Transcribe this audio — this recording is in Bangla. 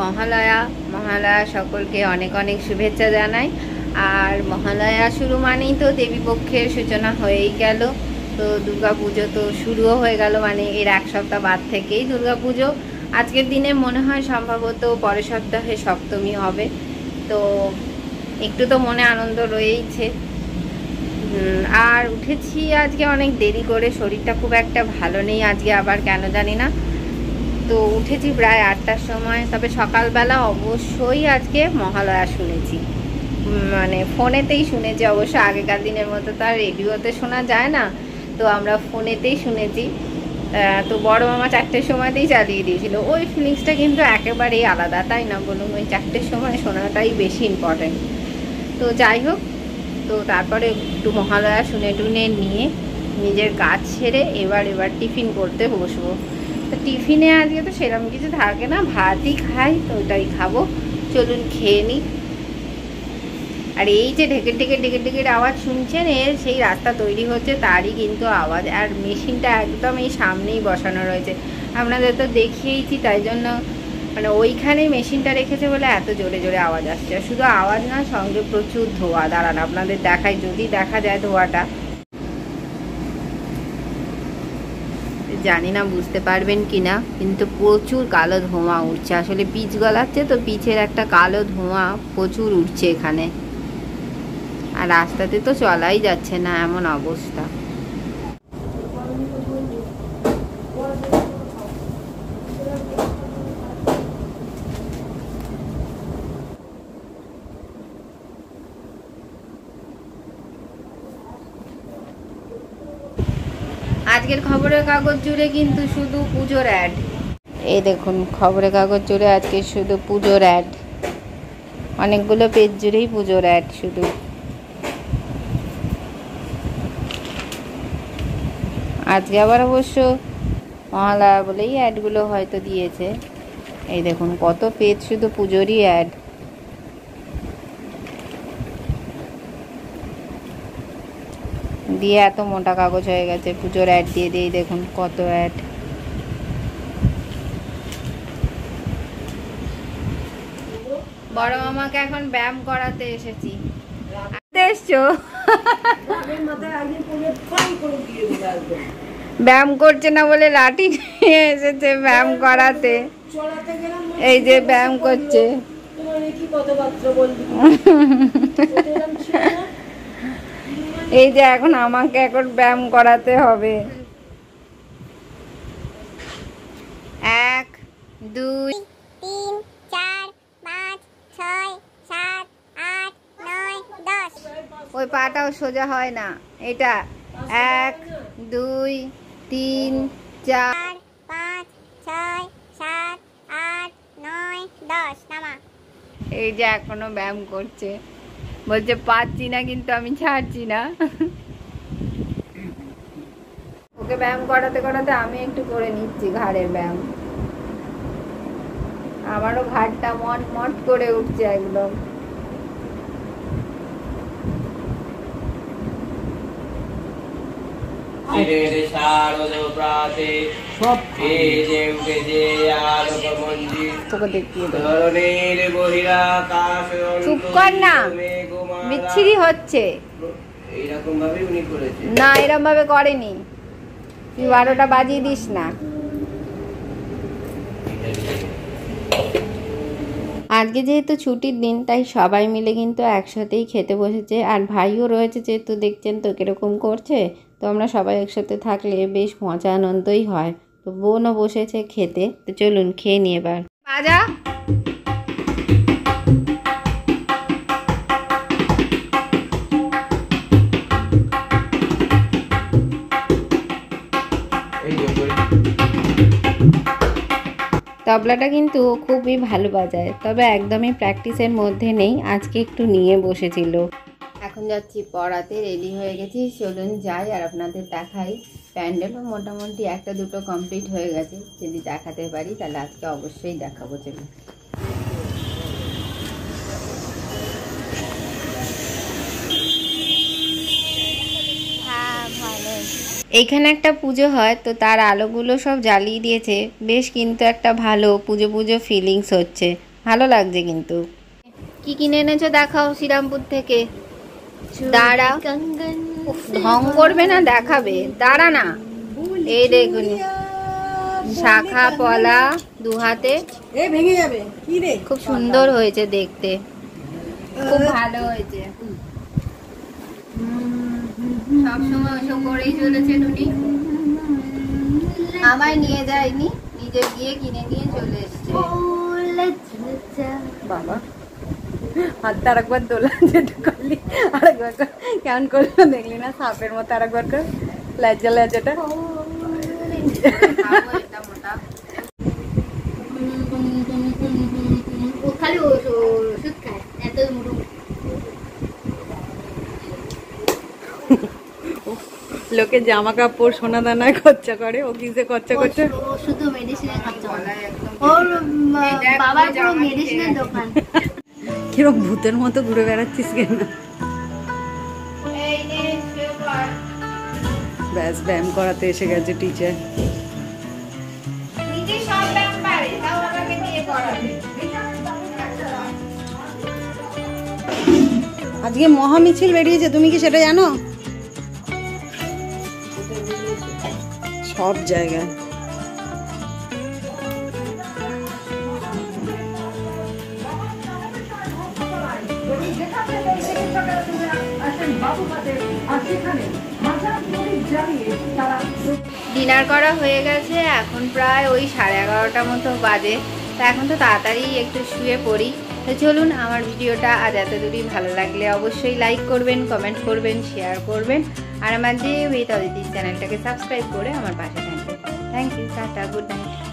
মহালয়া মহালয়া সকলকে অনেক অনেক শুভেচ্ছা জানাই। আর মহালয়া শুরু মানেই তো দেবীপক্ষের সূচনা হয়েই গেল। তো দুর্গাপুজো তো শুরুও হয়ে গেল, মানে এর এক সপ্তাহ বাদ থেকেই দুর্গাপুজো। আজকের দিনে মনে হয় সম্ভবত পরের সপ্তাহে সপ্তমী হবে। তো একটু তো মনে আনন্দ রয়েইছে। আর উঠেছি আজকে অনেক দেরি করে, শরীরটা খুব একটা ভালো নেই আজকে, আবার কেন জানি না। তো উঠেছি প্রায় 8টার সময়। তবে সকালবেলা অবশ্যই আজকে মহালয়া শুনেছি, মানে ফোনেতেই শুনেছি। অবশ্য আগেকার দিনের মতো তো আর রেডিওতে শোনা যায় না, তো আমরা ফোনেতেই শুনেছি। তো বড় মামা 4টের সময়তেই চালিয়ে দিয়েছিল। ওই ফিলিংসটা কিন্তু একেবারেই আলাদা, তাই না বলুন? ওই 4টের সময় শোনাটাই বেশি ইম্পর্টেন্ট। তো যাই হোক, তো তারপরে একটু মহালয়া শুনে টুনে নিয়ে নিজের কাজ সেরে এবার টিফিন করতে বসবো। তো টিফিনে আজকে তো সেরকম কিছু থাকে না, ভাতই খাই, তো ওটাই খাবো। চলুন খেয়ে নিই। আর এই যে ঢেকের আওয়াজ শুনছেন, এর সেই রাস্তা তৈরি হচ্ছে তারই কিন্তু আওয়াজ। আর মেশিনটা একদম এই সামনেই বসানো রয়েছে, আপনাদের তো দেখিয়েইছি, তাই জন্য মানে ওইখানেই মেশিনটা রেখেছে বলে এত জোরে জোরে আওয়াজ আসছে। আর শুধু আওয়াজ না, সঙ্গে প্রচুর ধোঁয়া। দাঁড়ান আপনাদের দেখাই, যদি দেখা যায় ধোঁয়াটা। জানি না বুঝতে পারবেন কিনা, কিন্তু প্রচুর কালো ধোঁয়া উঠছে। আসলে পিচ গলাচ্ছে তো, পিচের একটা কালো ধোঁয়া প্রচুর উঠছে এখানে। আর রাস্তাতে তো চলাই যাচ্ছে না, এমন অবস্থা। আজকের খবরের কাগজ জুড়ে কিন্তু শুধু পুজোর অ্যাড। এই দেখুন, খবরের কাগজ জুড়ে আজকে শুধু পুজোর অ্যাড। অনেকগুলো পেজ জুড়েই পুজোর অ্যাড শুধু। আজকে আবার অবশ্য মহালয়া বলেই অ্যাডগুলো হয়তো দিয়েছে। এই দেখুন কত পেজ শুধু পুজোরই অ্যাড। দিয়ে এত মোটা কাগজ হয়ে গেছে পুজোর অ্যাড দিয়ে দিয়ে। দেখুন কত অ্যাড। বড় মামাকে এখন ব্যায়াম করাতে এসেছি। ব্যায়াম করছে না বলে লাঠি নিয়ে এসেছে ব্যায়াম করাতে। এই যে ব্যায়াম করছে। এই যে এখন আমাকে এখন ব্যায়াম করাতে হবে। 1 2 3 4 5 6 7 8 9 10। ওই পাটাও সোজা হয় না। এটা 1 2 3 4 5 6 7 8 9 10 নামা। এই যে এখনো ব্যায়াম করছে, বলছে পাচ্ছি না, কিন্তু আমি ছাড়ছি না। ওকে ব্যায়াম করাতে করাতে আমি একটু করে নিচ্ছি ঘাড়ের ব্যায়াম। আমারও ঘাড়টা মট করে উঠছে একদম। চুপ কর না, বিচ্ছিরি হচ্ছে না, এরকম ভাবে করেনি। তুই 12টা বাজিয়ে দিস না। আজকে যেহেতু ছুটির দিন, তাই সবাই মিলে কিন্তু একসাথেই খেতে বসেছে। আর ভাইও রয়েছে, যেহেতু দেখছেন তো কিরকম করছে। তো আমরা সবাই একসাথে থাকলে বেশ মজা আনন্দই হয়। তো বোনও বসেছে খেতে। তো চলুন খেয়ে নিয়ে এবার বাজা। তবলাটা কিন্তু খুবই ভালো বাজায়, তবে একদমই প্র্যাকটিসের মধ্যে নেই। আজকে একটু নিয়ে বসেছিল। এখন যাচ্ছি পড়াতে, রেডি হয়ে গেছি, চলুন যাই আর আপনাদের দেখাই। প্যান্ডেলও মোটামুটি 1-2 কমপ্লিট হয়ে গেছে। যদি দেখাতে পারি তাহলে আজকে অবশ্যই দেখাবো। চলুন। হ্যাঁ ভালো। এইখানে একটা পুজো হয়, তো তার আলোগুলো সব জ্বালিয়ে দিয়েছে, বেশ কিন্তু একটা ভালো পুজো পুজো ফিলিংস হচ্ছে, ভালো লাগছে। কিন্তু কি কিনে এনেছো দেখাও শ্রীরামপুর থেকে। দাঁড়া, ঢং করবে না, দেখাবে, দাঁড়া না। এই দেখুন শাখা পলা দু হাতে, ভেঙে যাবে কি রে, খুব সুন্দর হয়েছে দেখতে, খুব ভালো হয়েছে। সবসময় ওসব করেই চলেছে টুনি, আমায় নিয়ে যায়নি, নিজে গিয়ে কিনে নিয়ে চলে এসছে। বাবা হাতটা আরেকবার দোলা, যেটা করলি আরেকবার কর, কেমন করলো দেখলি না, সাপের মতো আরেকবার কর, লজ্জা লজ্জাটা। লোকে জামা কাপড় সোনা দানায় খরচা করে, ও কিসে খরচা করছে? শুধু মেডিসিনের খরচা করে। ওর বাবার পুরো মেডিসিনের দোকান। কিরকম ভূতের মতো ঘুরে বেড়াচ্ছিস কেন? ব্যাস ব্যায়াম করাতে এসে গেছে টিচার। আজকে মহা মিছিল বেরিয়েছে, তুমি কি সেটা জানো? সব জায়গায় ডিনার করা হয়ে গেছে, এখন প্রায় ওই 11:30 মতো বাজে। তা এখন তো তাড়াতাড়ি একটু শুয়ে পড়ি। তো চলুন, আমার ভিডিওটা আজ এতদূরই, ভালো লাগলে অবশ্যই লাইক করবেন, কমেন্ট করবেন, শেয়ার করবেন, আর আমার যে উইথ অদিতি চ্যানেলটাকে সাবস্ক্রাইব করে আমার পাশে থাকবেন। Thank you, tata, good night.